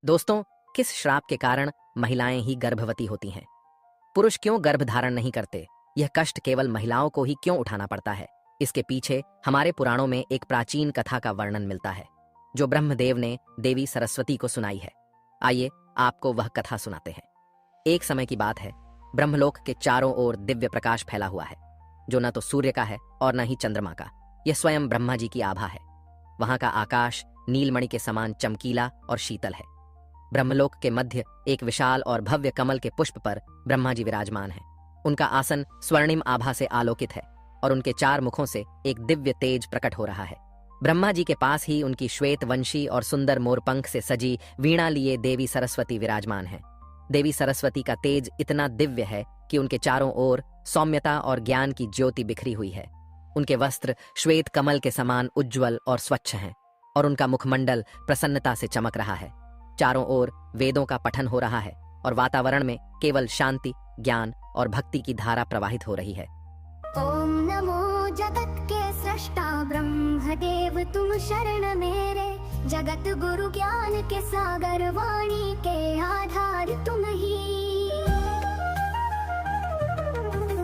दोस्तों, किस श्राप के कारण महिलाएं ही गर्भवती होती हैं? पुरुष क्यों गर्भ धारण नहीं करते? यह कष्ट केवल महिलाओं को ही क्यों उठाना पड़ता है? इसके पीछे हमारे पुराणों में एक प्राचीन कथा का वर्णन मिलता है, जो ब्रह्मदेव ने देवी सरस्वती को सुनाई है। आइए आपको वह कथा सुनाते हैं। एक समय की बात है, ब्रह्मलोक के चारों ओर दिव्य प्रकाश फैला हुआ है, जो न तो सूर्य का है और न ही चंद्रमा का। यह स्वयं ब्रह्मा जी की आभा है। वहां का आकाश नीलमणि के समान चमकीला और शीतल है। ब्रह्मलोक के मध्य एक विशाल और भव्य कमल के पुष्प पर ब्रह्मा जी विराजमान हैं। उनका आसन स्वर्णिम आभा से आलोकित है और उनके चार मुखों से एक दिव्य तेज प्रकट हो रहा है। ब्रह्मा जी के पास ही उनकी श्वेत वंशी और सुंदर मोरपंख से सजी वीणा लिए देवी सरस्वती विराजमान है। देवी सरस्वती का तेज इतना दिव्य है कि उनके चारों ओर सौम्यता और ज्ञान की ज्योति बिखरी हुई है। उनके वस्त्र श्वेत कमल के समान उज्ज्वल और स्वच्छ हैं और उनका मुखमंडल प्रसन्नता से चमक रहा है। चारों ओर वेदों का पठन हो रहा है और वातावरण में केवल शांति, ज्ञान और भक्ति की धारा प्रवाहित हो रही है। ओम नमो जगत के सृष्टा ब्रह्मदेव, तुम शरण मेरे। जगत गुरु ज्ञान के सागर, वाणी के आधार तुम ही।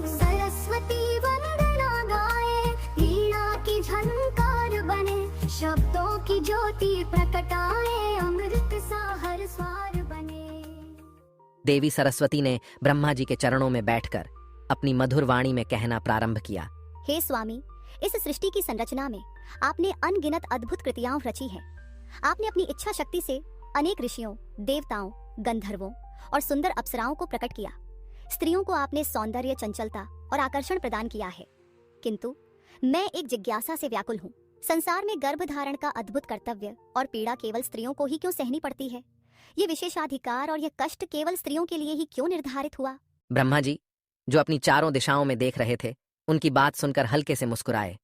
सरस्वती वंदना गाए, वीणा की झनकार बने, शब्दों की ज्योति प्रकटाए, अमृत सा हर स्वार बने। देवी सरस्वती ने ब्रह्मा जी के चरणों में बैठकर अपनी मधुर वाणी में कहना प्रारंभ किया। हे स्वामी, इस सृष्टि की संरचना में आपने अनगिनत अद्भुत कृतियां रची हैं। आपने अपनी इच्छा शक्ति से अनेक ऋषियों, देवताओं, गंधर्वों और सुंदर अप्सराओं को प्रकट किया। स्त्रियों को आपने सौंदर्य, चंचलता और आकर्षण प्रदान किया है। किंतु मैं एक जिज्ञासा से व्याकुल हूँ। संसार में गर्भ धारण का अद्भुत कर्तव्य और पीड़ा केवल स्त्रियों को ही क्यों सहनी पड़ती है? ये विशेषाधिकार और यह कष्ट केवल स्त्रियों के लिए ही क्यों निर्धारित हुआ? ब्रह्मा जी, जो अपनी चारों दिशाओं में देख रहे थे, उनकी बात सुनकर हल्के से मुस्कुराए।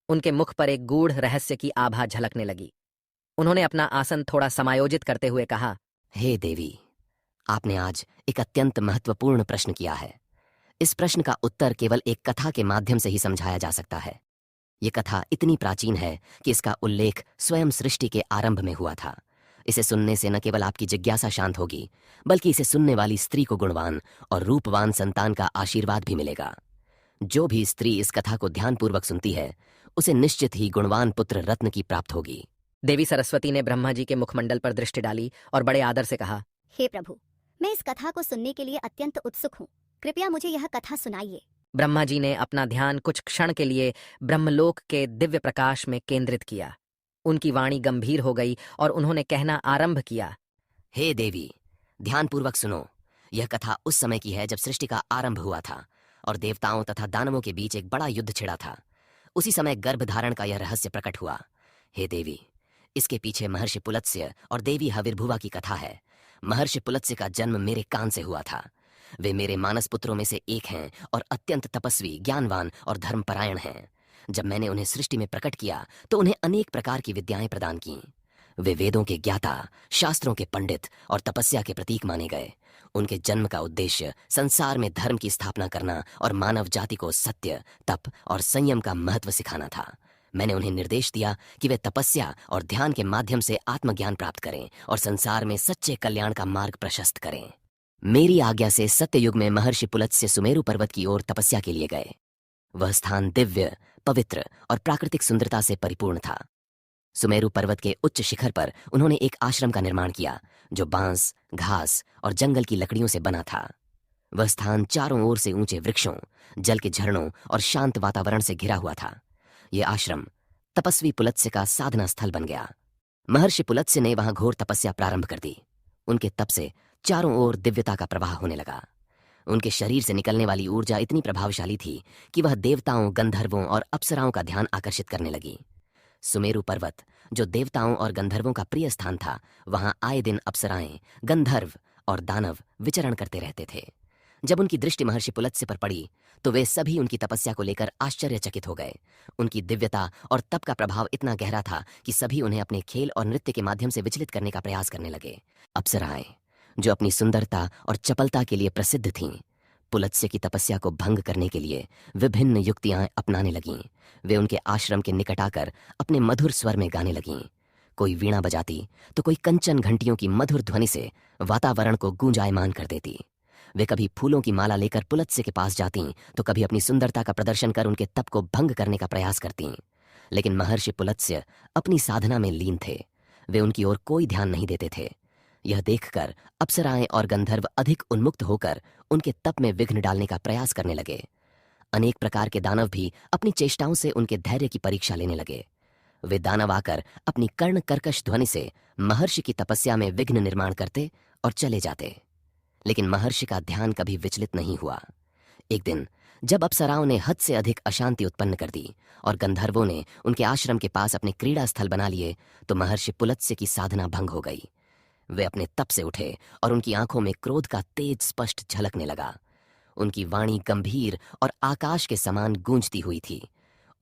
उनके मुख पर एक गूढ़ रहस्य की आभा झलकने लगी। उन्होंने अपना आसन थोड़ा समायोजित करते हुए कहा, हे देवी, आपने आज एक अत्यंत महत्वपूर्ण प्रश्न किया है। इस प्रश्न का उत्तर केवल एक कथा के माध्यम से ही समझाया जा सकता है। ये कथा इतनी प्राचीन है कि इसका उल्लेख स्वयं सृष्टि के आरंभ में हुआ था। इसे सुनने से न केवल आपकी जिज्ञासा शांत होगी, बल्कि इसे सुनने वाली स्त्री को गुणवान और रूपवान संतान का आशीर्वाद भी मिलेगा। जो भी स्त्री इस कथा को ध्यानपूर्वक सुनती है, उसे निश्चित ही गुणवान पुत्र रत्न की प्राप्त होगी। देवी सरस्वती ने ब्रह्मा जी के मुखमंडल पर दृष्टि डाली और बड़े आदर से कहा, हे प्रभु, मैं इस कथा को सुनने के लिए अत्यंत उत्सुक हूँ। कृपया मुझे यह कथा सुनाइए। ब्रह्मा जी ने अपना ध्यान कुछ क्षण के लिए ब्रह्मलोक के दिव्य प्रकाश में केंद्रित किया। उनकी वाणी गंभीर हो गई और उन्होंने कहना आरंभ किया, हे देवी, ध्यानपूर्वक सुनो। यह कथा उस समय की है जब सृष्टि का आरंभ हुआ था और देवताओं तथा दानवों के बीच एक बड़ा युद्ध छिड़ा था। उसी समय गर्भ धारण का यह रहस्य प्रकट हुआ। हे देवी, इसके पीछे महर्षि पुलत्स्य और देवी हविर्भुवा की कथा है। महर्षि पुलत्स्य का जन्म मेरे कान से हुआ था। वे मेरे मानस पुत्रों में से एक हैं और अत्यंत तपस्वी, ज्ञानवान और धर्मपरायण हैं। जब मैंने उन्हें सृष्टि में प्रकट किया तो उन्हें अनेक प्रकार की विद्याएं प्रदान की। वे वेदों के ज्ञाता, शास्त्रों के पंडित और तपस्या के प्रतीक माने गए। उनके जन्म का उद्देश्य संसार में धर्म की स्थापना करना और मानव जाति को सत्य, तप और संयम का महत्व सिखाना था। मैंने उन्हें निर्देश दिया कि वे तपस्या और ध्यान के माध्यम से आत्मज्ञान प्राप्त करें और संसार में सच्चे कल्याण का मार्ग प्रशस्त करें। मेरी आज्ञा से सत्ययुग में महर्षि पुलत्स्य सुमेरु पर्वत की ओर तपस्या के लिए गए। वह स्थान दिव्य, पवित्र और प्राकृतिक सुंदरता से परिपूर्ण था। सुमेरु पर्वत के उच्च शिखर पर उन्होंने एक आश्रम का निर्माण किया, जो बांस, घास और जंगल की लकड़ियों से बना था। वह स्थान चारों ओर से ऊंचे वृक्षों, जल के झरनों और शांत वातावरण से घिरा हुआ था। यह आश्रम तपस्वी पुलत्स्य का साधना स्थल बन गया। महर्षि पुलत्स्य ने वहां घोर तपस्या प्रारंभ कर दी। उनके तप से चारों ओर दिव्यता का प्रवाह होने लगा। उनके शरीर से निकलने वाली ऊर्जा इतनी प्रभावशाली थी कि वह देवताओं, गंधर्वों और अप्सराओं का ध्यान आकर्षित करने लगी। सुमेरु पर्वत, जो देवताओं और गंधर्वों का प्रिय स्थान था, वहां आए दिन अप्सराएं, गंधर्व और दानव विचरण करते रहते थे। जब उनकी दृष्टि महर्षि पुलत्स्य पर पड़ी तो वे सभी उनकी तपस्या को लेकर आश्चर्यचकित हो गए। उनकी दिव्यता और तप का प्रभाव इतना गहरा था कि सभी उन्हें अपने खेल और नृत्य के माध्यम से विचलित करने का प्रयास करने लगे। अप्सराएं, जो अपनी सुंदरता और चपलता के लिए प्रसिद्ध थीं, पुलत्स्य की तपस्या को भंग करने के लिए विभिन्न युक्तियां अपनाने लगीं। वे उनके आश्रम के निकट आकर अपने मधुर स्वर में गाने लगीं। कोई वीणा बजाती तो कोई कंचन घंटियों की मधुर ध्वनि से वातावरण को गूंजायमान कर देती। वे कभी फूलों की माला लेकर पुलत्स्य के पास जाती तो कभी अपनी सुंदरता का प्रदर्शन कर उनके तप को भंग करने का प्रयास करती। लेकिन महर्षि पुलत्स्य अपनी साधना में लीन थे। वे उनकी ओर कोई ध्यान नहीं देते थे। यह देखकर अप्सराएं और गंधर्व अधिक उन्मुक्त होकर उनके तप में विघ्न डालने का प्रयास करने लगे। अनेक प्रकार के दानव भी अपनी चेष्टाओं से उनके धैर्य की परीक्षा लेने लगे। वे दानव आकर अपनी कर्ण कर्कश ध्वनि से महर्षि की तपस्या में विघ्न निर्माण करते और चले जाते, लेकिन महर्षि का ध्यान कभी विचलित नहीं हुआ। एक दिन जब अप्सराओं ने हद से अधिक अशांति उत्पन्न कर दी और गंधर्वों ने उनके आश्रम के पास अपने क्रीड़ा स्थल बना लिए तो महर्षि पुलत्स्य की साधना भंग हो गई। वे अपने तप से उठे और उनकी आंखों में क्रोध का तेज स्पष्ट झलकने लगा। उनकी वाणी गंभीर और आकाश के समान गूंजती हुई थी।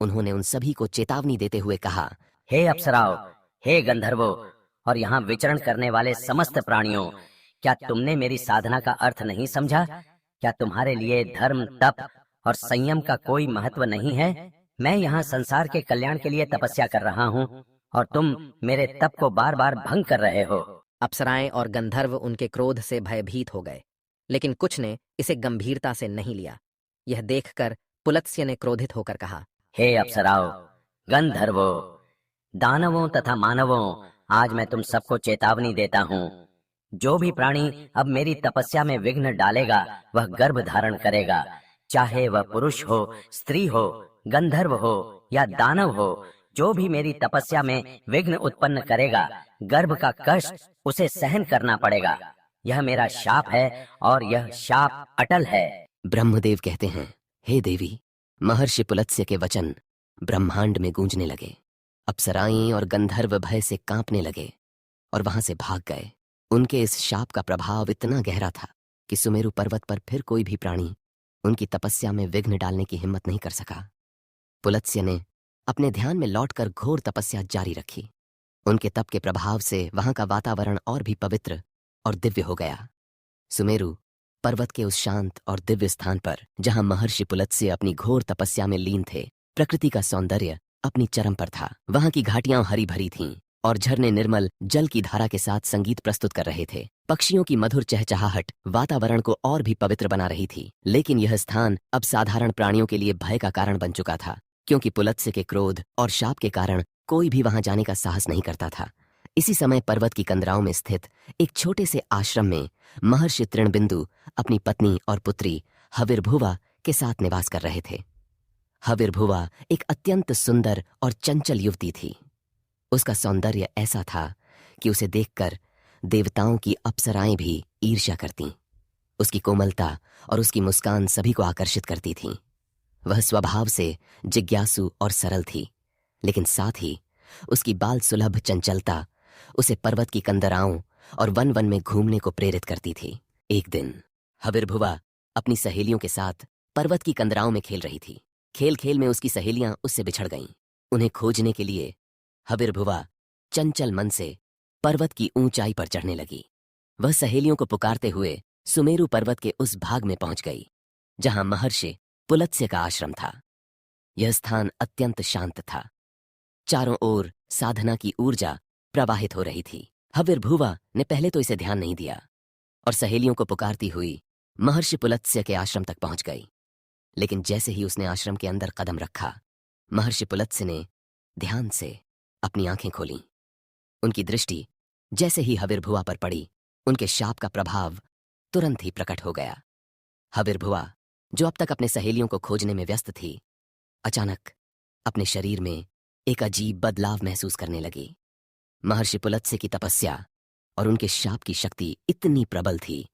उन्होंने उन सभी को चेतावनी देते हुए कहा, हे अप्सराओं, हे गंधर्वों और यहाँ विचरण करने वाले समस्त प्राणियों, क्या तुमने मेरी साधना का अर्थ नहीं समझा? क्या तुम्हारे लिए धर्म, तप और संयम का कोई महत्व नहीं है? मैं यहाँ संसार के कल्याण के लिए तपस्या कर रहा हूँ और तुम मेरे तप को बार बार भंग कर रहे हो। अप्सराएं और गंधर्व उनके क्रोध से भयभीत हो गए, लेकिन कुछ ने इसे गंभीरता से नहीं लिया। यह देखकर पुलत्स्य ने क्रोधित होकर कहा, हे अप्सराओं, गंधर्वों, दानवों तथा मानवों, आज मैं तुम सबको चेतावनी देता हूँ। जो भी प्राणी अब मेरी तपस्या में विघ्न डालेगा वह गर्भ धारण करेगा, चाहे वह पुरुष हो, स्त्री हो, गंधर्व हो या दानव हो। जो भी मेरी तपस्या में विघ्न उत्पन्न करेगा, गर्भ का कष्ट उसे सहन करना पड़ेगा। यह मेरा शाप है और यह शाप अटल है। ब्रह्मदेव कहते हैं, हे देवी, महर्षि पुलत्स्य के वचन ब्रह्मांड में गूंजने लगे। अप्सराएं और गंधर्व भय से कांपने लगे और वहां से भाग गए। उनके इस शाप का प्रभाव इतना गहरा था कि सुमेरु पर्वत पर फिर कोई भी प्राणी उनकी तपस्या में विघ्न डालने की हिम्मत नहीं कर सका। पुलत्स्य ने अपने ध्यान में लौटकर घोर तपस्या जारी रखी। उनके तप के प्रभाव से वहां का वातावरण और भी पवित्र और दिव्य हो गया। सुमेरु पर्वत के उस शांत और दिव्य स्थान पर जहां महर्षि पुलत्स्य अपनी घोर तपस्या में लीन थे, प्रकृति का सौंदर्य अपनी चरम पर था। वहां की घाटियां हरी भरी थीं और झरने निर्मल जल की धारा के साथ संगीत प्रस्तुत कर रहे थे। पक्षियों की मधुर चहचहाहट वातावरण को और भी पवित्र बना रही थी। लेकिन यह स्थान अब साधारण प्राणियों के लिए भय का कारण बन चुका था, क्योंकि पुलत्स्य के क्रोध और शाप के कारण कोई भी वहां जाने का साहस नहीं करता था। इसी समय पर्वत की कंदराओं में स्थित एक छोटे से आश्रम में महर्षि तृणबिंदु अपनी पत्नी और पुत्री हविर्भुवा के साथ निवास कर रहे थे। हविर्भुवा एक अत्यंत सुंदर और चंचल युवती थी। उसका सौंदर्य ऐसा था कि उसे देखकर देवताओं की अप्सराएं भी ईर्ष्या करतीं। उसकी कोमलता और उसकी मुस्कान सभी को आकर्षित करती थी। वह स्वभाव से जिज्ञासु और सरल थी, लेकिन साथ ही उसकी बाल सुलभ चंचलता उसे पर्वत की कंदराओं और वन वन में घूमने को प्रेरित करती थी। एक दिन हविर्भुवा अपनी सहेलियों के साथ पर्वत की कंदराओं में खेल रही थी। खेल खेल में उसकी सहेलियां उससे बिछड़ गईं। उन्हें खोजने के लिए हविर्भुवा चंचल मन से पर्वत की ऊंचाई पर चढ़ने लगी। वह सहेलियों को पुकारते हुए सुमेरु पर्वत के उस भाग में पहुंच गई जहां महर्षि पुलत्स्य का आश्रम था। यह स्थान अत्यंत शांत था। चारों ओर साधना की ऊर्जा प्रवाहित हो रही थी। हविर्भुवा ने पहले तो इसे ध्यान नहीं दिया और सहेलियों को पुकारती हुई महर्षि पुलत्स्य के आश्रम तक पहुंच गई। लेकिन जैसे ही उसने आश्रम के अंदर कदम रखा, महर्षि पुलत्स्य ने ध्यान से अपनी आंखें खोलीं। उनकी दृष्टि जैसे ही हविर्भुवा पर पड़ी, उनके शाप का प्रभाव तुरंत ही प्रकट हो गया। हविर्भुवा, जो अब तक अपने सहेलियों को खोजने में व्यस्त थी, अचानक अपने शरीर में एक अजीब बदलाव महसूस करने लगी। महर्षि पुलत्स्य की तपस्या और उनके शाप की शक्ति इतनी प्रबल थी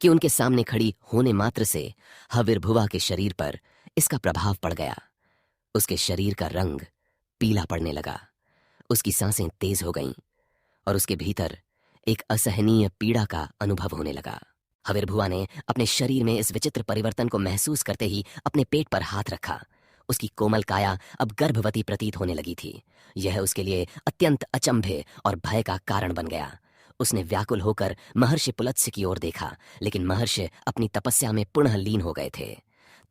कि उनके सामने खड़ी होने मात्र से हविर्भुवा के शरीर पर इसका प्रभाव पड़ गया। उसके शरीर का रंग पीला पड़ने लगा, उसकी सांसें तेज हो गईं और उसके भीतर एक असहनीय पीड़ा का अनुभव होने लगा। हविर्भुवा ने अपने शरीर में इस विचित्र परिवर्तन को महसूस करते ही अपने पेट पर हाथ रखा। उसकी कोमल काया अब गर्भवती प्रतीत होने लगी थी। यह उसके लिए अत्यंत अचंभे और भय का कारण बन गया। उसने व्याकुल होकर महर्षि पुलत्स्य की ओर देखा, लेकिन महर्षि अपनी तपस्या में पुनः लीन हो गए थे।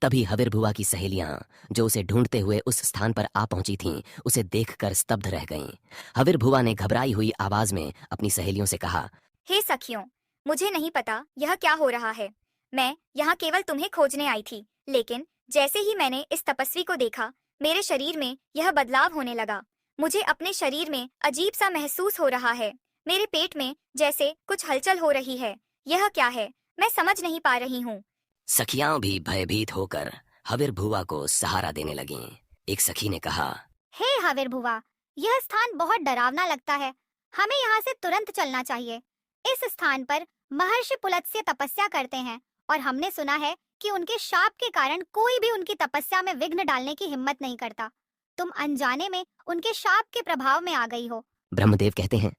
तभी हविर्भुआ की सहेलियां, जो उसे ढूंढते हुए उस स्थान पर आ पहुंची थीं, उसे देखकर स्तब्ध रह गईं। हविर्भुआ ने घबराई हुई आवाज में अपनी सहेलियों से कहा, हे सखियों, मुझे नहीं पता यह क्या हो रहा है। मैं यहाँ केवल तुम्हें खोजने आई थी, लेकिन जैसे ही मैंने इस तपस्वी को देखा, मेरे शरीर में यह बदलाव होने लगा। मुझे अपने शरीर में अजीब सा महसूस हो रहा है। मेरे पेट में जैसे कुछ हलचल हो रही है। यह क्या है, मैं समझ नहीं पा रही हूँ। सखियां भी भयभीत होकर हविर्भुआ को सहारा देने लगीं। एक सखी ने कहा, हे हविर्भुआ, यह स्थान बहुत डरावना लगता है। हमें यहाँ से तुरंत चलना चाहिए। इस स्थान पर महर्षि पुलत्स्य तपस्या करते हैं और हमने सुना है कि उनके शाप के कारण कोई भी उनकी तपस्या में विघ्न डालने की हिम्मत नहीं करता। तुम अनजाने में उनके शाप के प्रभाव में आ गई हो। ब्रह्मदेव कहते हैं,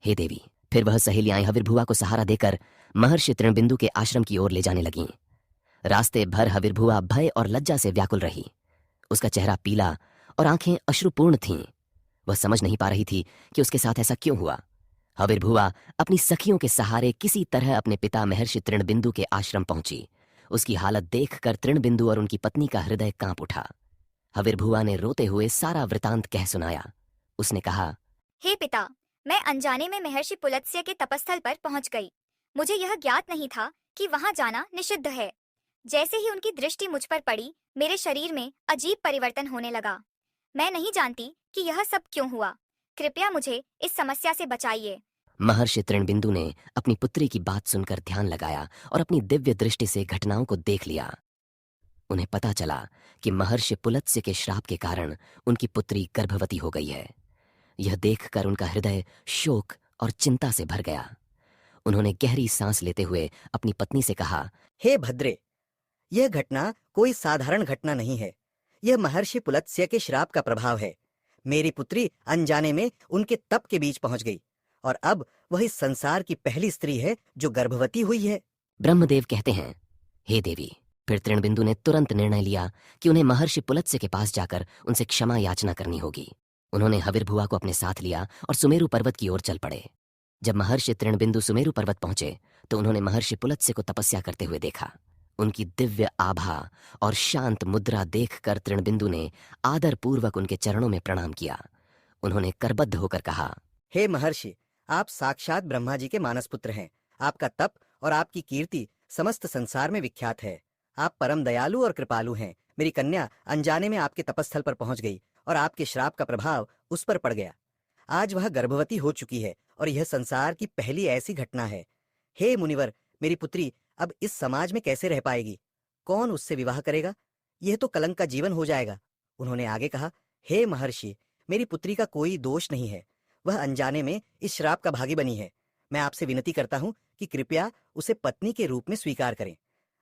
हे देवी। फिर वह सहेलियां हविर्भुआ को सहारा देकर महर्षि तृणबिंदु के आश्रम की ओर ले जाने लगीं। रास्ते भर हविर्भुआ भय और लज्जा से व्याकुल रही। उसका चेहरा पीला और आंखें अश्रुपूर्ण थीं। वह समझ नहीं पा रही थी कि उसके साथ ऐसा क्यों हुआ। हविर्भुआ अपनी सखियों के सहारे किसी तरह अपने पिता महर्षि तृणबिंदु के आश्रम पहुंची। उसकी हालत देखकर तृणबिंदु और उनकी पत्नी का हृदय कांप उठा। हविर्भुआ ने रोते हुए सारा वृतांत कह सुनाया। उसने कहा, हे पिता, मैं अनजाने में महर्षि पुलत्स्य के तपस्थल पर पहुंच गई। मुझे यह ज्ञात नहीं था कि वहां जाना निषिद्ध है। जैसे ही उनकी दृष्टि मुझ पर पड़ी, मेरे शरीर में अजीब परिवर्तन होने लगा। मैं नहीं जानती कि यह सब क्यों हुआ। कृपया मुझे इस समस्या से बचाइए। महर्षि तृणबिंदु ने अपनी पुत्री की बात सुनकर ध्यान लगाया और अपनी दिव्य दृष्टि से घटनाओं को देख लिया। उन्हें पता चला कि महर्षि पुलत्स्य के श्राप के कारण उनकी पुत्री गर्भवती हो गई है। यह देखकर उनका हृदय शोक और चिंता से भर गया। उन्होंने गहरी सांस लेते हुए अपनी पत्नी से कहा, हे भद्रे, यह घटना कोई साधारण घटना नहीं है। यह महर्षि पुलत्स्य के श्राप का प्रभाव है। मेरी पुत्री अनजाने में उनके तप के बीच पहुंच गई और अब वह इस संसार की पहली स्त्री है जो गर्भवती हुई है। ब्रह्मदेव कहते हैं, हे देवी। फिर तृणबिंदु ने तुरंत निर्णय लिया कि उन्हें महर्षि पुलत्स्य के पास जाकर उनसे क्षमा याचना करनी होगी। उन्होंने हविर्भुआ को अपने साथ लिया और सुमेरु पर्वत की ओर चल पड़े। जब महर्षि तृणबिंदु सुमेरु पर्वत पहुंचे तो उन्होंने महर्षि पुलत्स्य को तपस्या करते हुए देखा। उनकी दिव्य आभा और शांत मुद्रा देखकर तृणबिंदु ने आदर पूर्वक उनके चरणों में प्रणाम किया। उन्होंने करबद्ध होकर कहा, हे महर्षि, आप साक्षात ब्रह्मा जी के मानसपुत्र हैं। आपका तप और आपकी कीर्ति समस्त संसार में विख्यात है। आप परम दयालु और कृपालु हैं। मेरी कन्या अनजाने में आपके तपस्थल पर पहुंच गई और आपके श्राप का प्रभाव उस पर पड़ गया। आज वह गर्भवती हो चुकी है और यह संसार की पहली ऐसी घटना है। हे मुनिवर, मेरी पुत्री अब इस समाज में कैसे रह पाएगी? कौन उससे विवाह करेगा? यह तो कलंक का जीवन हो जाएगा। उन्होंने आगे कहा, हे महर्षि, मेरी पुत्री का कोई दोष नहीं है। वह अनजाने में इस श्राप का भागी बनी है। मैं आपसे विनती करता हूँ कि कृपया उसे पत्नी के रूप में स्वीकार करें।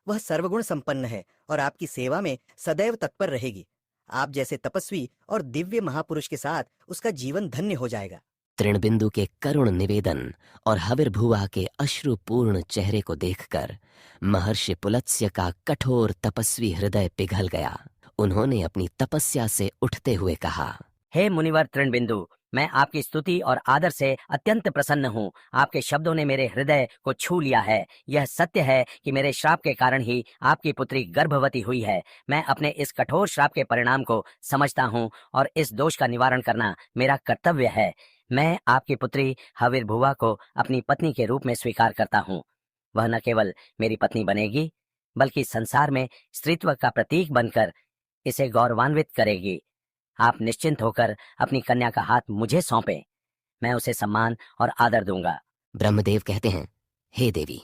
वह सर्वगुण संपन्न है और आपकी सेवा में सदैव तत्पर रहेगी। आप जैसे तपस्वी और दिव्य महापुरुष के साथ उसका जीवन धन्य हो जाएगा। तृणबिंदु के करुण निवेदन और हविर्भुआ के अश्रुपूर्ण चेहरे को देखकर महर्षि पुलत्स्य का कठोर तपस्वी हृदय पिघल गया। उन्होंने अपनी तपस्या से उठते हुए कहा, हे मुनिवर तृणबिंदु, मैं आपकी स्तुति और आदर से अत्यंत प्रसन्न हूँ। आपके शब्दों ने मेरे हृदय को छू लिया है। यह सत्य है कि मेरे श्राप के कारण ही आपकी पुत्री गर्भवती हुई है। मैं अपने इस कठोर श्राप के परिणाम को समझता हूँ और इस दोष का निवारण करना मेरा कर्तव्य है। मैं आपकी पुत्री हविर्भुआ को अपनी पत्नी के रूप में स्वीकार करता हूँ। वह न केवल मेरी पत्नी बनेगी, बल्कि संसार में स्त्रीत्व का प्रतीक बनकर इसे गौरवान्वित करेगी। आप निश्चिंत होकर अपनी कन्या का हाथ मुझे सौंपें। मैं उसे सम्मान और आदर दूंगा। ब्रह्मदेव कहते हैं, हे देवी।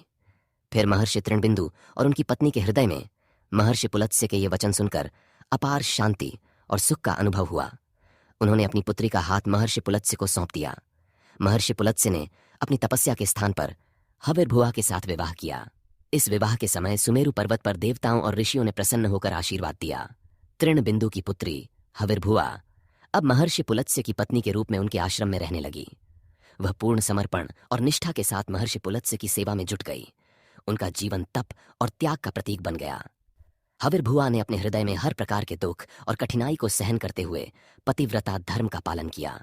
फिर महर्षि तृणबिंदु और उनकी पत्नी के हृदय में महर्षि पुलत्स्य के ये वचन सुनकर अपार शांति और सुख का अनुभव हुआ। उन्होंने अपनी पुत्री का हाथ महर्षि पुलत्स्य को सौंप दिया। महर्षि पुलत्स्य ने अपनी तपस्या के स्थान पर हविर्भुआ के साथ विवाह किया। इस विवाह के समय सुमेरु पर्वत पर देवताओं और ऋषियों ने प्रसन्न होकर आशीर्वाद दिया। तृणबिंदु की पुत्री हविर्भुआ अब महर्षि पुलत्स्य की पत्नी के रूप में उनके आश्रम में रहने लगी। वह पूर्ण समर्पण और निष्ठा के साथ महर्षि पुलत्स्य की सेवा में जुट गई। उनका जीवन तप और त्याग का प्रतीक बन गया। हविर्भुआ ने अपने हृदय में हर प्रकार के दुख और कठिनाई को सहन करते हुए पतिव्रता धर्म का पालन किया।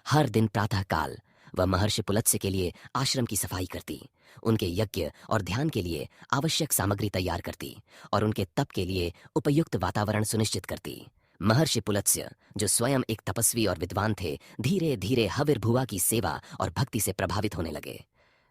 हर दिन प्रातः काल वह महर्षि पुलत्स्य के लिए आश्रम की सफाई करती उनके यज्ञ और ध्यान के लिए आवश्यक सामग्री तैयार करती और उनके तप के लिए उपयुक्त वातावरण सुनिश्चित करती। महर्षि पुलत्स्य, जो स्वयं एक तपस्वी और विद्वान थे, धीरे धीरे हविर्भुवा की सेवा और भक्ति से प्रभावित होने लगे।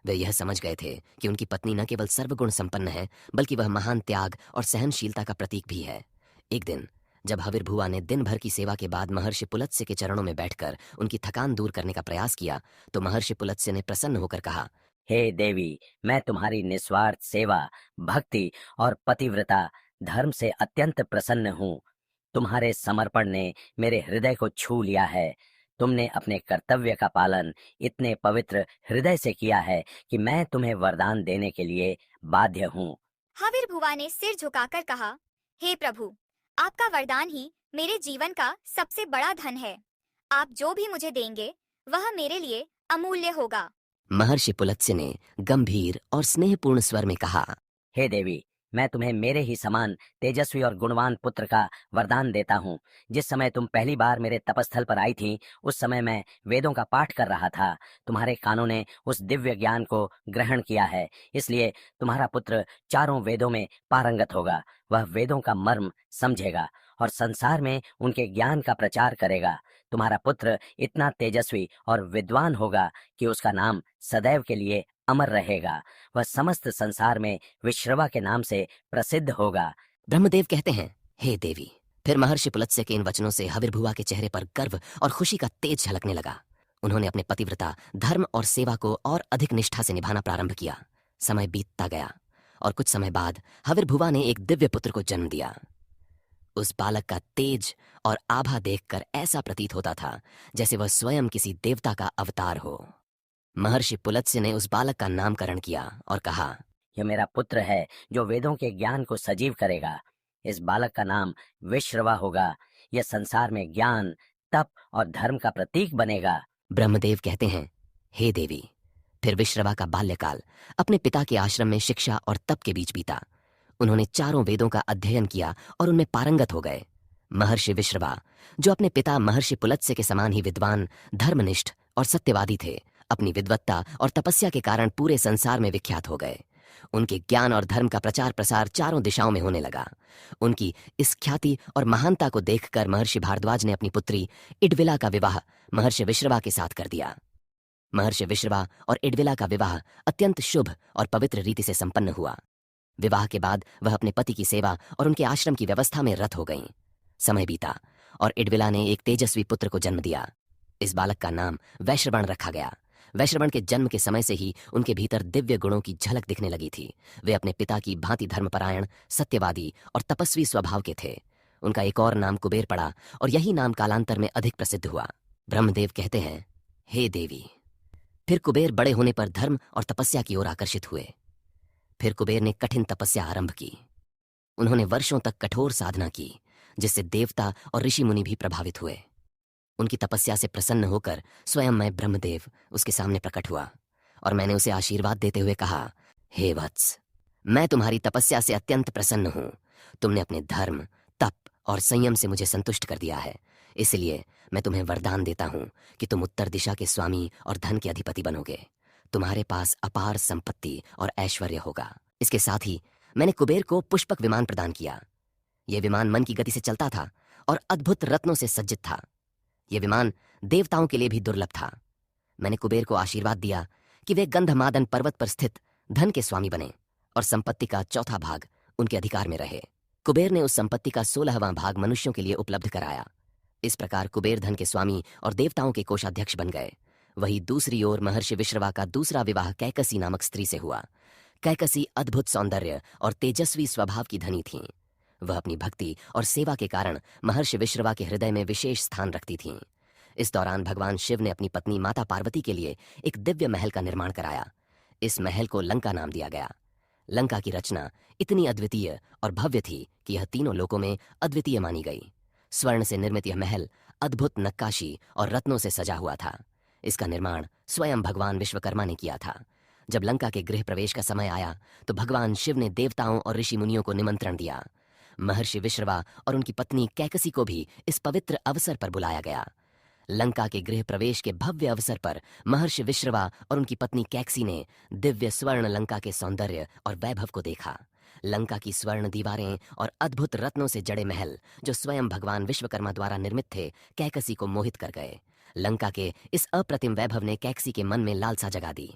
वे यह समझ गए थे कि उनकी पत्नी न केवल सर्वगुण संपन्न है, बल्कि वह महान त्याग और सहनशीलता का प्रतीक भी है। एक दिन जब हविर्भुवा ने दिन भर की सेवा के बाद महर्षि पुलत्स्य के चरणों में बैठकर उनकी थकान दूर करने का प्रयास किया, तो महर्षि पुलत्स्य ने प्रसन्न होकर कहा, हे देवी, मैं तुम्हारी निस्वार्थ सेवा, भक्ति और पतिव्रता धर्म से अत्यंत प्रसन्न हूँ। तुम्हारे समर्पण ने मेरे हृदय को छू लिया है। तुमने अपने कर्तव्य का पालन इतने पवित्र हृदय से किया है कि मैं तुम्हें वरदान देने के लिए बाध्य हूँ। हविर्भुवा ने सिर झुकाकर कहा, हे प्रभु, आपका वरदान ही मेरे जीवन का सबसे बड़ा धन है। आप जो भी मुझे देंगे वह मेरे लिए अमूल्य होगा। महर्षि पुलत्स्य ने गंभीर और स्नेहपूर्ण स्वर में कहा, हे देवी, मैं तुम्हें मेरे ही समान तेजस्वी और गुणवान पुत्र का वरदान देता हूँ। जिस समय तुम पहली बार मेरे तपस्थल पर आई थी, उस समय मैं वेदों का पाठ कर रहा था। तुम्हारे कानों ने उस दिव्य ज्ञान को ग्रहण किया है, इसलिए तुम्हारा पुत्र चारों वेदों में पारंगत होगा। वह वेदों का मर्म समझेगा और संसार में उनके ज्ञान का प्रचार करेगा। तुम्हारा पुत्र इतना तेजस्वी और विद्वान होगा कि उसका नाम सदैव के लिए अमर रहेगा। वह समस्त संसार में विश्रवा के नाम से प्रसिद्ध होगा। ब्रह्मदेव कहते हैं, हे देवी। फिर महर्षि पुलत्स्य के इन वचनों से हविर्भुवा के चेहरे पर गर्व और खुशी का तेज झलकने लगा। उन्होंने अपने पतिव्रता, धर्म और सेवा को और अधिक निष्ठा से निभाना प्रारंभ किया। समय बीतता गया और कुछ समय बाद हविर्भुवा ने एक दिव्य पुत्र को जन्म दिया। उस बालक का तेज और आभा देखकर ऐसा प्रतीत होता था जैसे वह स्वयं किसी देवता का अवतार हो। महर्षि पुलत्स्य ने उस बालक का नामकरण किया और कहा, यह मेरा पुत्र है जो वेदों के ज्ञान को सजीव करेगा। इस बालक का नाम विश्रवा होगा। यह संसार में ज्ञान, तप और धर्म का प्रतीक बनेगा। ब्रह्मदेव कहते हैं, हे देवी। फिर विश्रवा का बाल्यकाल अपने पिता के आश्रम में शिक्षा और तप के बीच बीता। उन्होंने चारों वेदों का अध्ययन किया और उनमें पारंगत हो गए। महर्षि विश्रवा, जो अपने पिता महर्षि पुलत्स्य के समान ही विद्वान, धर्मनिष्ठ और सत्यवादी थे, अपनी विद्वत्ता और तपस्या के कारण पूरे संसार में विख्यात हो गए। उनके ज्ञान और धर्म का प्रचार प्रसार चारों दिशाओं में होने लगा। उनकी इस ख्याति और महानता को देखकर महर्षि भारद्वाज ने अपनी पुत्री इडविला का विवाह महर्षि विश्रवा के साथ कर दिया। महर्षि विश्रवा और इडविला का विवाह अत्यंत शुभ और पवित्र रीति से संपन्न हुआ। विवाह के बाद वह अपने पति की सेवा और उनके आश्रम की व्यवस्था में रत हो गईं। समय बीता और इडविला ने एक तेजस्वी पुत्र को जन्म दिया। इस बालक का नाम वैश्रवण रखा गया। वैश्रवण के जन्म के समय से ही उनके भीतर दिव्य गुणों की झलक दिखने लगी थी। वे अपने पिता की भांति धर्मपरायण, सत्यवादी और तपस्वी स्वभाव के थे। उनका एक और नाम कुबेर पड़ा और यही नाम कालांतर में अधिक प्रसिद्ध हुआ। ब्रह्मदेव कहते हैं, हे देवी। फिर कुबेर बड़े होने पर धर्म और तपस्या की ओर आकर्षित हुए। फिर कुबेर ने कठिन तपस्या आरंभ की। उन्होंने वर्षों तक कठोर साधना की, जिससे देवता और ऋषि मुनि भी प्रभावित हुए। उनकी तपस्या से प्रसन्न होकर स्वयं मैं ब्रह्मदेव उसके सामने प्रकट हुआ और मैंने उसे आशीर्वाद देते हुए कहा, हे वत्स, मैं तुम्हारी तपस्या से अत्यंत प्रसन्न हूं। तुमने अपने धर्म, तप और संयम से मुझे संतुष्ट कर दिया है। इसलिए मैं तुम्हें वरदान देता हूं कि तुम उत्तर दिशा के स्वामी और धन के अधिपति बनोगे। तुम्हारे पास अपार संपत्ति और ऐश्वर्य होगा। इसके साथ ही मैंने कुबेर को पुष्पक विमान प्रदान किया। यह विमान मन की गति से चलता था और अद्भुत रत्नों से सज्जित था। यह विमान देवताओं के लिए भी दुर्लभ था। मैंने कुबेर को आशीर्वाद दिया कि वे गंधमादन पर्वत पर स्थित धन के स्वामी बने और संपत्ति का चौथा भाग उनके अधिकार में रहे। कुबेर ने उस संपत्ति का 16वां भाग मनुष्यों के लिए उपलब्ध कराया। इस प्रकार कुबेर धन के स्वामी और देवताओं के कोषाध्यक्ष बन गए। वही दूसरी ओर महर्षि विश्रवा का दूसरा विवाह कैकसी नामक स्त्री से हुआ। कैकसी अद्भुत सौंदर्य और तेजस्वी स्वभाव की धनी थीं। वह अपनी भक्ति और सेवा के कारण महर्षि विश्रवा के हृदय में विशेष स्थान रखती थीं। इस दौरान भगवान शिव ने अपनी पत्नी माता पार्वती के लिए एक दिव्य महल का निर्माण कराया। इस महल को लंका नाम दिया गया। लंका की रचना इतनी अद्वितीय और भव्य थी कि यह तीनों लोकों में अद्वितीय मानी गई। स्वर्ण से निर्मित यह महल अद्भुत नक्काशी और रत्नों से सजा हुआ था। इसका निर्माण स्वयं भगवान विश्वकर्मा ने किया था। जब लंका के गृह प्रवेश का समय आया तो भगवान शिव ने देवताओं और ऋषि मुनियों को निमंत्रण दिया। महर्षि विश्रवा और उनकी पत्नी कैकसी को भी इस पवित्र अवसर पर बुलाया गया। लंका के गृह प्रवेश के भव्य अवसर पर महर्षि विश्रवा और उनकी पत्नी कैकसी ने दिव्य स्वर्ण लंका के सौंदर्य और वैभव को देखा। लंका की स्वर्ण दीवारें और अद्भुत रत्नों से जड़े महल जो स्वयं भगवान विश्वकर्मा द्वारा निर्मित थे, कैकसी को मोहित कर गए। लंका के इस अप्रतिम वैभव ने कैकसी के मन में लालसा जगा दी।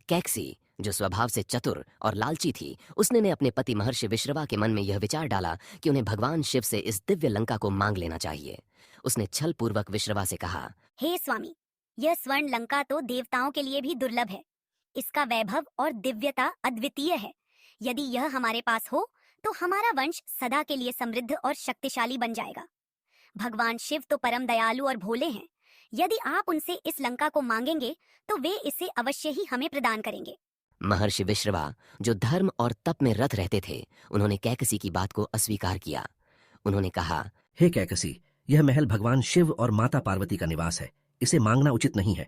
कैकसी, जो स्वभाव से चतुर और लालची थी, उसने अपने पति महर्षि विश्रवा के मन में यह विचार डाला कि उन्हें भगवान शिव से इस दिव्य लंका को मांग लेना चाहिए। उसने छल पूर्वक विश्रवा से कहा, हे स्वामी, यह स्वर्ण लंका तो देवताओं के लिए भी दुर्लभ है। इसका वैभव और दिव्यता अद्वितीय है। यदि यह हमारे पास हो तो हमारा वंश सदा के लिए समृद्ध और शक्तिशाली बन जाएगा। भगवान शिव तो परम दयालु और भोले हैं। यदि आप उनसे इस लंका को मांगेंगे तो वे इसे अवश्य ही हमें प्रदान करेंगे। महर्षि विश्रवा, जो धर्म और तप में रत रहते थे, उन्होंने कैकसी की बात को अस्वीकार किया। उन्होंने कहा, हे कैकसी, यह महल भगवान शिव और माता पार्वती का निवास है। इसे मांगना उचित नहीं है।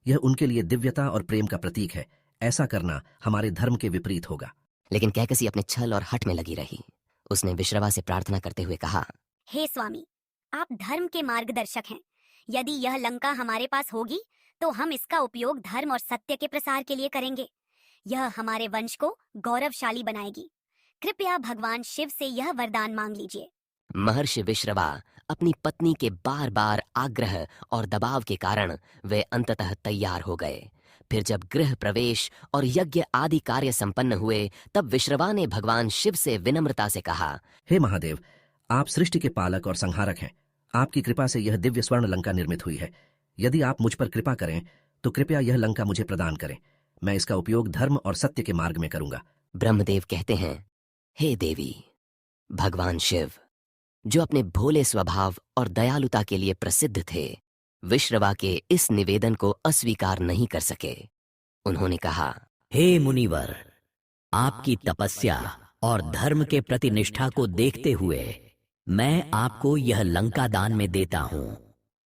यह उनके लिए दिव्यता और प्रेम का प्रतीक है। ऐसा करना हमारे धर्म के विपरीत होगा। लेकिन कैकसी अपने छल और हठ में लगी रही। उसने विश्रवा से प्रार्थना करते हुए कहा, हे स्वामी, आप धर्म के मार्गदर्शक हैं। यदि यह लंका हमारे पास होगी तो हम इसका उपयोग धर्म और सत्य के प्रसार के लिए करेंगे। यह हमारे वंश को गौरवशाली बनाएगी। कृपया भगवान शिव से यह वरदान मांग लीजिए। महर्षि विश्रवा अपनी पत्नी के बार बार आग्रह और दबाव के कारण वे अंततः तैयार हो गए। फिर जब गृह प्रवेश और यज्ञ आदि कार्य संपन्न हुए, तब विश्रवा ने भगवान शिव से विनम्रता से कहा, हे महादेव, आप सृष्टि के पालक और संहारक हैं। आपकी कृपा से यह दिव्य स्वर्ण लंका निर्मित हुई है। यदि आप मुझ पर कृपा करें तो कृपया यह लंका मुझे प्रदान करें। मैं इसका उपयोग धर्म और सत्य के मार्ग में करूंगा। ब्रह्मदेव कहते हैं, हे देवी, भगवान शिव, जो अपने भोले स्वभाव और दयालुता के लिए प्रसिद्ध थे, विश्रवा के इस निवेदन को अस्वीकार नहीं कर सके। उन्होंने कहा, हे मुनिवर, आपकी तपस्या और धर्म के प्रति निष्ठा को देखते हुए मैं आपको यह लंका दान में देता हूं।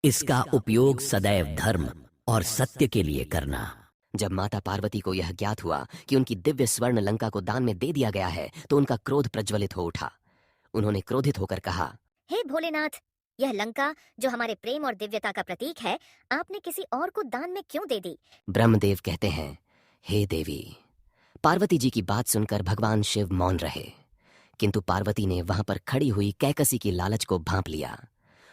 इसका उपयोग सदैव धर्म और सत्य के लिए करना। जब माता पार्वती को यह ज्ञात हुआ कि उनकी दिव्य स्वर्ण लंका को दान में दे दिया गया है, तो उनका क्रोध प्रज्वलित हो उठा। उन्होंने क्रोधित होकर कहा, हे भोलेनाथ, यह लंका जो हमारे प्रेम और दिव्यता का प्रतीक है, आपने किसी और को दान में क्यों दे दी? ब्रह्मदेव कहते हैं, हे देवी, पार्वती जी की बात सुनकर भगवान शिव मौन रहे, किंतु पार्वती ने वहां पर खड़ी हुई कैकसी की लालच को भांप लिया।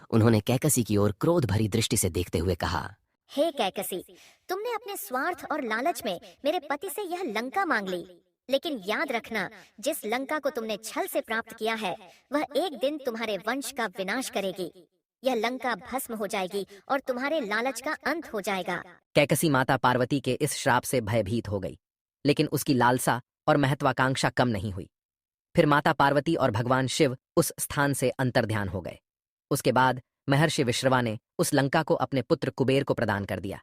उन्होंने कैकसी की ओर क्रोध भरी दृष्टि से देखते हुए कहा, हे कैकसी, तुमने अपने स्वार्थ और लालच में मेरे पति से यह लंका मांग ली। लेकिन याद रखना, जिस लंका को तुमने छल से प्राप्त किया है, वह एक दिन तुम्हारे वंश का विनाश करेगी। यह लंका भस्म हो जाएगी और तुम्हारे लालच का अंत हो जाएगा। कैकसी माता पार्वती के इस श्राप से भयभीत हो गई, लेकिन उसकी लालसा और महत्वाकांक्षा कम नहीं हुई। फिर माता पार्वती और भगवान शिव उस स्थान से अंतर्ध्यान हो गए। उसके बाद महर्षि विश्रवा ने उस लंका को अपने पुत्र कुबेर को प्रदान कर दिया।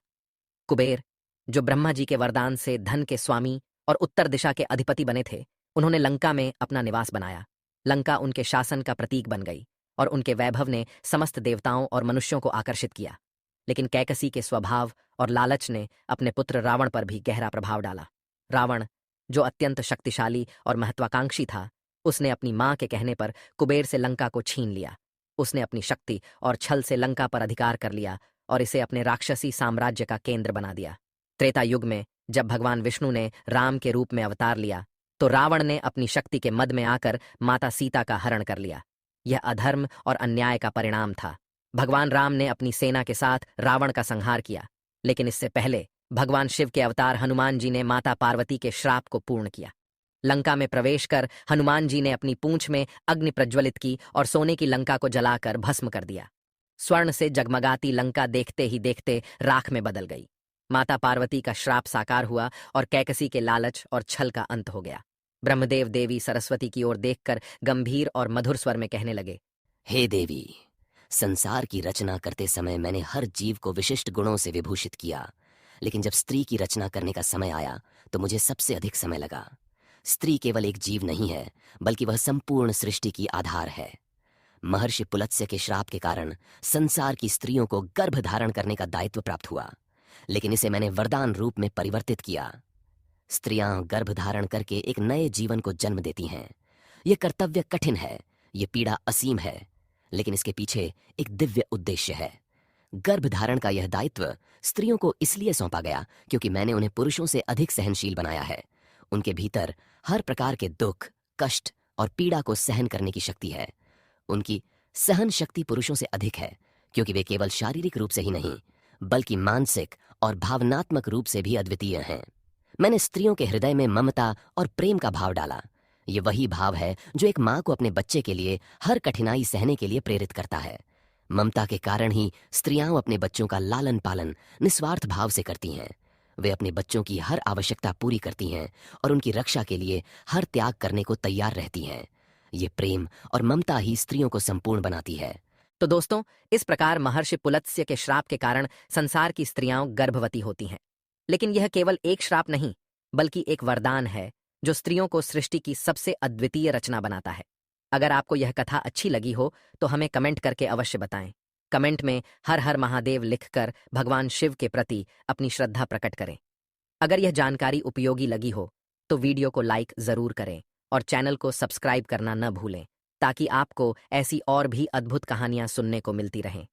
कुबेर, जो ब्रह्मा जी के वरदान से धन के स्वामी और उत्तर दिशा के अधिपति बने थे, उन्होंने लंका में अपना निवास बनाया। लंका उनके शासन का प्रतीक बन गई और उनके वैभव ने समस्त देवताओं और मनुष्यों को आकर्षित किया। लेकिन कैकसी के स्वभाव और लालच ने अपने पुत्र रावण पर भी गहरा प्रभाव डाला। रावण, जो अत्यंत शक्तिशाली और महत्वाकांक्षी था, उसने अपनी मां के कहने पर कुबेर से लंका को छीन लिया। उसने अपनी शक्ति और छल से लंका पर अधिकार कर लिया और इसे अपने राक्षसी साम्राज्य का केंद्र बना दिया। त्रेता युग में जब भगवान विष्णु ने राम के रूप में अवतार लिया, तो रावण ने अपनी शक्ति के मद में आकर माता सीता का हरण कर लिया। यह अधर्म और अन्याय का परिणाम था। भगवान राम ने अपनी सेना के साथ रावण का संहार किया, लेकिन इससे पहले भगवान शिव के अवतार हनुमान जी ने माता पार्वती के श्राप को पूर्ण किया। लंका में प्रवेश कर हनुमान जी ने अपनी पूंछ में अग्नि प्रज्वलित की और सोने की लंका को जलाकर भस्म कर दिया। स्वर्ण से जगमगाती लंका देखते ही देखते राख में बदल गई। माता पार्वती का श्राप साकार हुआ और कैकसी के लालच और छल का अंत हो गया। ब्रह्मदेव देवी सरस्वती की ओर देखकर गंभीर और मधुर स्वर में कहने लगे, हे देवी, संसार की रचना करते समय मैंने हर जीव को विशिष्ट गुणों से विभूषित किया, लेकिन जब स्त्री की रचना करने का समय आया तो मुझे सबसे अधिक समय लगा। स्त्री केवल एक जीव नहीं है, बल्कि वह संपूर्ण सृष्टि की आधार है। महर्षि पुलत्स्य के श्राप के कारण संसार की स्त्रियों को गर्भ धारण करने का दायित्व प्राप्त हुआ, लेकिन इसे मैंने वरदान रूप में परिवर्तित किया। स्त्रियां गर्भ धारण करके एक नए जीवन को जन्म देती हैं। यह कर्तव्य कठिन है, यह पीड़ा असीम है, लेकिन इसके पीछे एक दिव्य उद्देश्य है। गर्भधारण का यह दायित्व स्त्रियों को इसलिए सौंपा गया क्योंकि मैंने उन्हें पुरुषों से अधिक सहनशील बनाया है। उनके भीतर हर प्रकार के दुख, कष्ट और पीड़ा को सहन करने की शक्ति है। उनकी सहन शक्ति पुरुषों से अधिक है क्योंकि वे केवल शारीरिक रूप से ही नहीं बल्कि मानसिक और भावनात्मक रूप से भी अद्वितीय हैं। मैंने स्त्रियों के हृदय में ममता और प्रेम का भाव डाला। ये वही भाव है जो एक माँ को अपने बच्चे के लिए हर कठिनाई सहने के लिए प्रेरित करता है। ममता के कारण ही स्त्रियां अपने बच्चों का लालन पालन निस्वार्थ भाव से करती हैं। वे अपने बच्चों की हर आवश्यकता पूरी करती हैं और उनकी रक्षा के लिए हर त्याग करने को तैयार रहती हैं। ये प्रेम और ममता ही स्त्रियों को संपूर्ण बनाती है। तो दोस्तों, इस प्रकार महर्षि पुलत्स्य के श्राप के कारण संसार की स्त्रियां गर्भवती होती हैं। लेकिन यह केवल एक श्राप नहीं बल्कि एक वरदान है जो स्त्रियों को सृष्टि की सबसे अद्वितीय रचना बनाता है। अगर आपको यह कथा अच्छी लगी हो तो हमें कमेंट करके अवश्य बताएं। कमेंट में हर हर महादेव लिखकर भगवान शिव के प्रति अपनी श्रद्धा प्रकट करें। अगर यह जानकारी उपयोगी लगी हो तो वीडियो को लाइक जरूर करें और चैनल को सब्सक्राइब करना न भूलें ताकि आपको ऐसी और भी अद्भुत कहानियां सुनने को मिलती रहें।